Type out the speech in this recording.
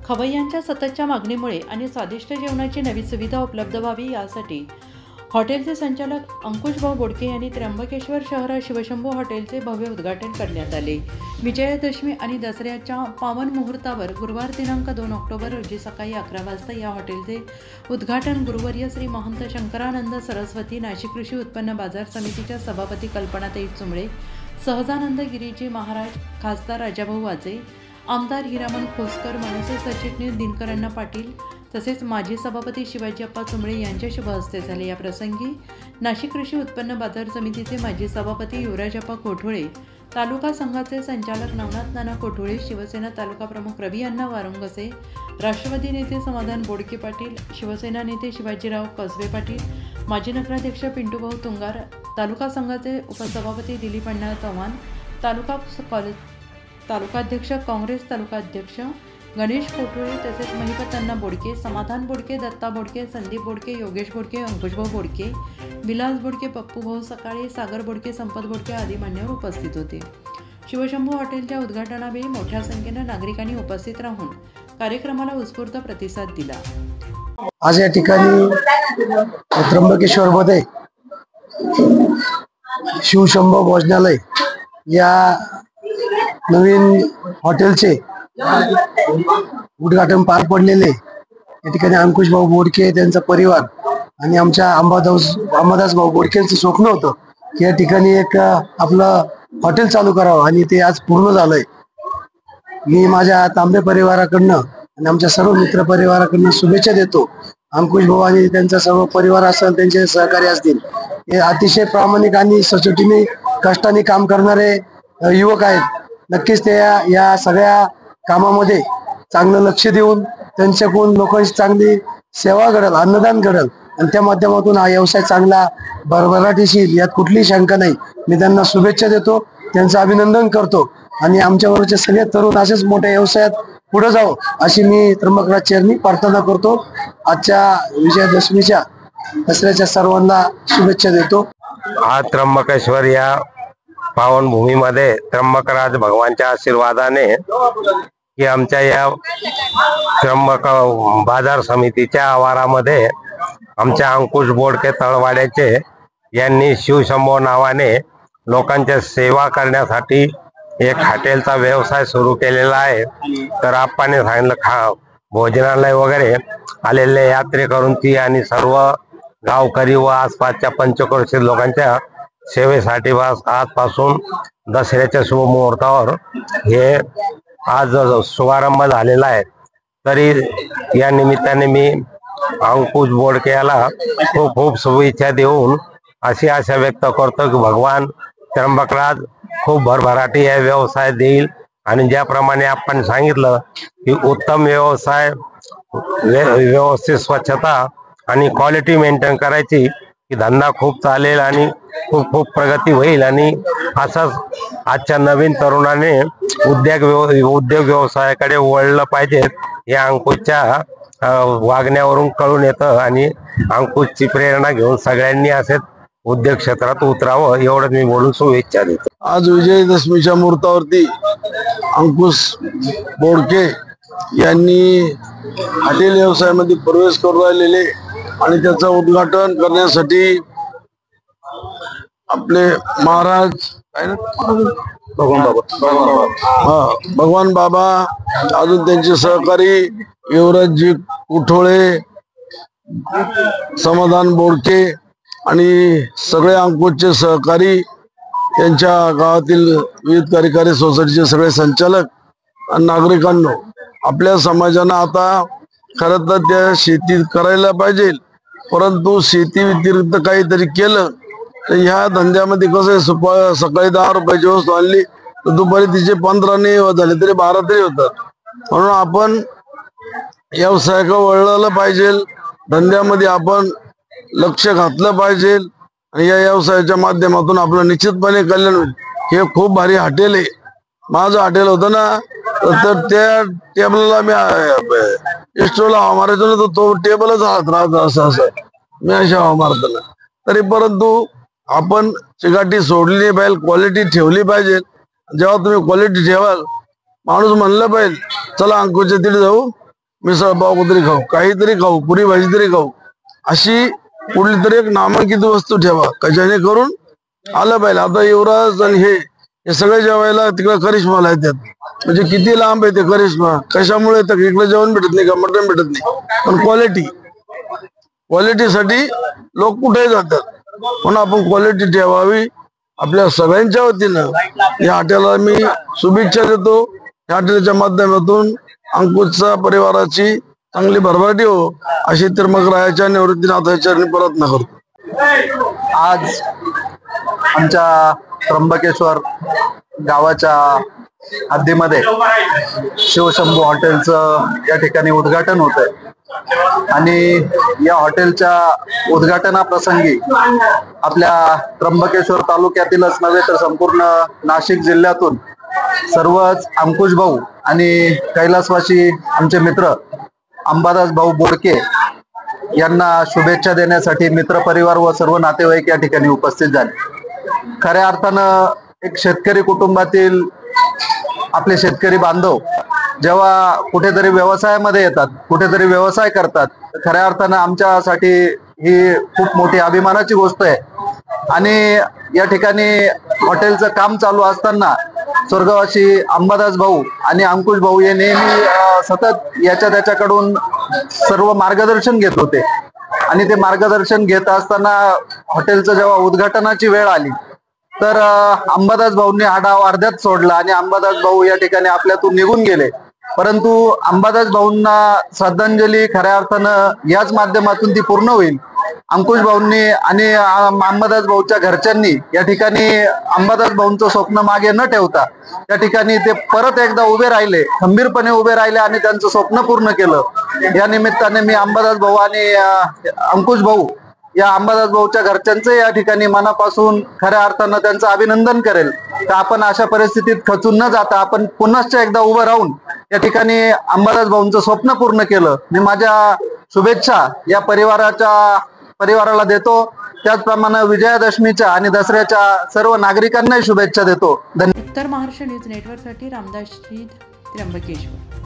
खवय्यांच्या सततच्या मागणीमुळे आणि स्वादिष्ट जेवणाची नवी सुविधा उपलब्ध व्हावी यासाठी हॉटेलचे संचालक अंकुशभाऊ बोडके यांनी त्र्यंबकेश्वर शहरात शिवशंभू हॉटेलचे भव्य उद्घाटन करण्यात आले। विजयादशमी आणि दसऱ्याच्या पावन मुहूर्तावर गुरुवार दिनांक 2 ऑक्टोबर रोजी सकाळी 11 वाजता या हॉटेलचे उद्घाटन गुरुवर्य श्री महंत शंकरानंद सरस्वती नाशिक कृषी उत्पन्न बाजार समितीच्या सभापती कल्पनाताई चुंबळे, सहजानंद गिरीजी महाराज, खासदार राजाभाऊ वाजे, आमदार हिरामण खोसकर, मनसे सरचिटणीस दिनकरअण्णा पाटील तसेच माजी सभापती शिवाजी अप्पा चुंबळे यांच्या शुभ हस्ते झाले। या प्रसंगी नाशिक कृषी उत्पन्न बाजार समितीचे माजी सभापती युवराज अप्पा कोठोळे, तालुका संघाचे संचालक नवनाथ नाना कोठोळे, शिवसेना तालुका प्रमुख रवी अण्णा वारुंगसे, राष्ट्रवादी नेते समाधान बोडके पाटील, शिवसेना नेते शिवाजीराव कसबे पाटील, माजी नगराध्यक्ष पिंटूभाऊ तुंगार, तालुका संघाचे उपसभापती दिलीप अण्णा चव्हाण, तालुकाध्यक्ष काँग्रेस तालुकाध्यक्ष गणेश कोठोळे तसेच महिपत अण्णा बोडके, समाधान बोडके, दत्ता बोडके, संदीप बोडके, योगेश बोडके, अंकुशभाऊ बोडके, विलास बोडके, पप्पूभाऊ सकाळे, सागर बोडके, संपत बोडके आदी मान्यवर उपस्थित होते। शिवशंभू हॉटेलच्या उद्घाटनावेळी मोठ्या संख्येने नागरिकांनी उपस्थित राहून कार्यक्रमाला उत्स्फूर्त प्रतिसाद दिला। आज या ठिकाणी त्र्यंबकेश्वर मध्ये शिवशंभू भोजनालय या नवीन हॉटेलचे उद्घाटन पार पडलेले। या ठिकाणी अंकुशभाऊ बोडके त्यांचा परिवार आणि आमच्या अंबादास भाऊ बोडकेंचं स्वप्न होतं की या ठिकाणी एक आपलं हॉटेल चालू करावं आणि ते आज पूर्ण झालंय। मी माझ्या तांबे परिवाराकडनं आणि आमच्या सर्व मित्र परिवाराकडनं शुभेच्छा देतो। अंकुश भाऊ आणि त्यांचा सर्व परिवार असेल, त्यांचे सहकारी असतील, हे अतिशय प्रामाणिक आणि सचोटीने कष्टाने काम करणारे युवक आहेत। नक्कीच ते या सगळ्या कामामध्ये चांगलं लक्ष देऊन त्यांच्याकडून लोकांची चांगली सेवा घडेल, अन्नदान घडेल आणि त्या माध्यमातून हा व्यवसाय चांगला भरभराटीस येईल यात कुठलीही शंका नाही। मी त्यांना शुभेच्छा देतो, त्यांचं अभिनंदन करतो आणि आमच्याबरोबरचे सगळे तरुण असेच मोठ्या व्यवसायात पुढे जावं अशी मी त्र्यंबकराज चरणी प्रार्थना करतो। आजच्या विजयादशमीच्या दसऱ्याच्या सर्वांना शुभेच्छा देतो। आज त्र्यंबकेश्वर या पावनभूमीमध्ये त्र्यंबकराज भगवानच्या आशीर्वादाने की आमच्या या त्र्यंबक बाजार समितीच्या आवारामध्ये आमच्या अंकुश बोडके तळवाड्याचे यांनी शिवशंभू नावाने लोकांच्या सेवा करण्यासाठी एक हॉटेलचा व्यवसाय सुरू केलेला आहे। तर आप्पाने सांगितलं भोजनालय वगैरे आलेले यात्रेकरूंची आणि सर्व गावकरी व आसपासच्या पंचक्रोशीत लोकांच्या सेवेसाठी आजपासून दसऱ्याच्या शुभ मुहूर्तावर हे आज शुभारंभ झालेला आहे। तरी या निमित्ताने मी अंकुश बोडके याला खूप खूप शुभेच्छा देऊन अशी आशा व्यक्त करतो की भगवान त्र्यंबकराज खूप भरभराटी या व्यवसाय देईल आणि ज्याप्रमाणे आपण सांगितलं की उत्तम व्यवसाय, व्यवस्थित स्वच्छता आणि क्वालिटी मेंटेन करायची की धंदा खूप चालेल आणि खूप खूप प्रगती होईल। आणि असंच आजच्या नवीन तरुणाने उद्योग व्यवसायाकडे वळलं पाहिजे हे अंकुशच्या वागण्यावरून कळून येतं आणि अंकुशची प्रेरणा घेऊन सगळ्यांनी असेच उद्योग क्षेत्रात उतरावं एवढं मी बोलून शुभेच्छा देतो। आज विजयादशमीच्या मुहूर्तावरती अंकुश बोडके यांनी हॉटेल व्यवसायामध्ये प्रवेश करू राहिलेले आणि त्याचं उद्घाटन करण्यासाठी आपले महाराज भगवान बाबा, अजून त्यांचे सहकारी युवराजजी कोठोळे, समाधान बोडके आणि सगळे अंकुशचे सहकारी, त्यांच्या गावातील विविध कार्यकारी सोसायटीचे सगळे संचालक आणि नागरिकांनो, आपल्या समाजानं आता खरं तर त्या शेती करायला पाहिजे, परंतु शेती व्यतिरिक्त काहीतरी केलं तर ह्या धंद्यामध्ये कसं आहे, सकाळी 10 रुपयाची वस्तू आणली तर दुपारी तिचे 15 नाही झाले तरी 12 तरी होतात। म्हणून आपण व्यवसायाकडे वळलं पाहिजे, धंद्यामध्ये आपण लक्ष घातलं पाहिजे आणि या व्यवसायाच्या माध्यमातून आपलं निश्चितपणे कल्याण होईल। हे खूप भारी हॉटेल आहे। माझं हॉटेल होतं ना तर त्या टेबलला मी स्टोला हवा मारायचो ना तर तो टेबलच हात राहत असं मी अशा हवा मारतो ना। तरी परंतु आपण चिकाटी सोडली पाहिजे, क्वालिटी ठेवली पाहिजे। जेव्हा तुम्ही क्वालिटी ठेवाल, माणूस म्हणलं पाहिजे चला अंकुशच्या तिथे जाऊ, मिसळ पाव तरी खाऊ, काहीतरी खाऊ, पुरी भाजी तरी खाऊ, अशी कुठली तरी एक नामांकित वस्तू ठेवा का जेणेकरून आलं पाहिजे. आता युवराज आणि हे सगळे जेवायला तिकडे करिश्माला येतात, म्हणजे किती लांब आहे ते करिश्मा. कशामुळे तर इकडे जेवण भेटत नाही का, मटण भेटत नाही, पण क्वालिटीसाठी लोक कुठेही जातात. म्हणून आपण क्वालिटी ठेवावी. आपल्या सगळ्यांच्या वतीनं या हॉटेलला मी शुभेच्छा देतो. या हॉटेलच्या माध्यमातून अंकुशच्या परिवाराची चांगली भरभराटी हो अशी त्र्यंबकरायाच्या निवृत्तीनाथाच्या प्रार्थना करतो. आज आमच्या त्र्यंबकेश्वर गावाच्या हद्दीमध्ये शिवशंभू हॉटेलचं या ठिकाणी उद्घाटन होत आहे आणि या हॉटेलच्या उद्घाटनाप्रसंगी आपल्या त्र्यंबकेश्वर तालुक्यातीलच नव्हे तर संपूर्ण नाशिक जिल्ह्यातून सर्वच अंकुश भाऊ आणि कैलासवासी आमचे मित्र अंबादास भाऊ बोडके यांना शुभेच्छा देण्यासाठी मित्रपरिवार व सर्व नातेवाईक या ठिकाणी उपस्थित झाले. खऱ्या अर्थानं एक शेतकरी कुटुंबातील आपले शेतकरी बांधव जेव्हा कुठेतरी व्यवसायामध्ये येतात, कुठेतरी व्यवसाय करतात, खऱ्या अर्थानं आमच्यासाठी ही खूप मोठी अभिमानाची गोष्ट आहे. आणि या ठिकाणी हॉटेलचं काम चालू असताना स्वर्गवासी अंबादास भाऊ आणि अंकुश भाऊ हे नेहमी सतत त्याच्याकडून सर्व मार्गदर्शन घेत होते आणि ते मार्गदर्शन घेत असताना हॉटेलचं जेव्हा उद्घाटनाची वेळ आली तर अंबादास भाऊंनी हा डाव अर्ध्यात सोडला आणि अंबादास भाऊ या ठिकाणी आपल्यातून निघून गेले. परंतु अंबादास भाऊंना श्रद्धांजली खऱ्या अर्थानं याच माध्यमातून ती पूर्ण होईल. अंकुश भाऊंनी आणि अंबादास भाऊच्या घरच्यांनी या ठिकाणी अंबादास भाऊंचं स्वप्न मागे न ठेवता या ठिकाणी ते परत एकदा उभे राहिले, खंबीरपणे उभे राहिले आणि त्यांचं स्वप्न पूर्ण केलं. या निमित्ताने मी अंबादास भाऊ आणि अंकुश भाऊ या अंबादास भाऊच्या घरच्यांचे या ठिकाणी मनापासून खऱ्या अर्थानं त्यांचं अभिनंदन करेल. तर आपण अशा परिस्थितीत खचून न जाता आपण पुनश्च एकदा उभं राहून या ठिकाणी अंबादास भाऊंचं स्वप्न पूर्ण केलं. मी माझ्या शुभेच्छा या परिवाराला देतो. त्याचप्रमाणे विजयादशमीच्या आणि दसऱ्याच्या सर्व नागरिकांनाही शुभेच्छा देतो. उत्तर महाराष्ट्र न्यूज नेटवर्कसाठी रामदास जी, त्र्यंबकेश्वर.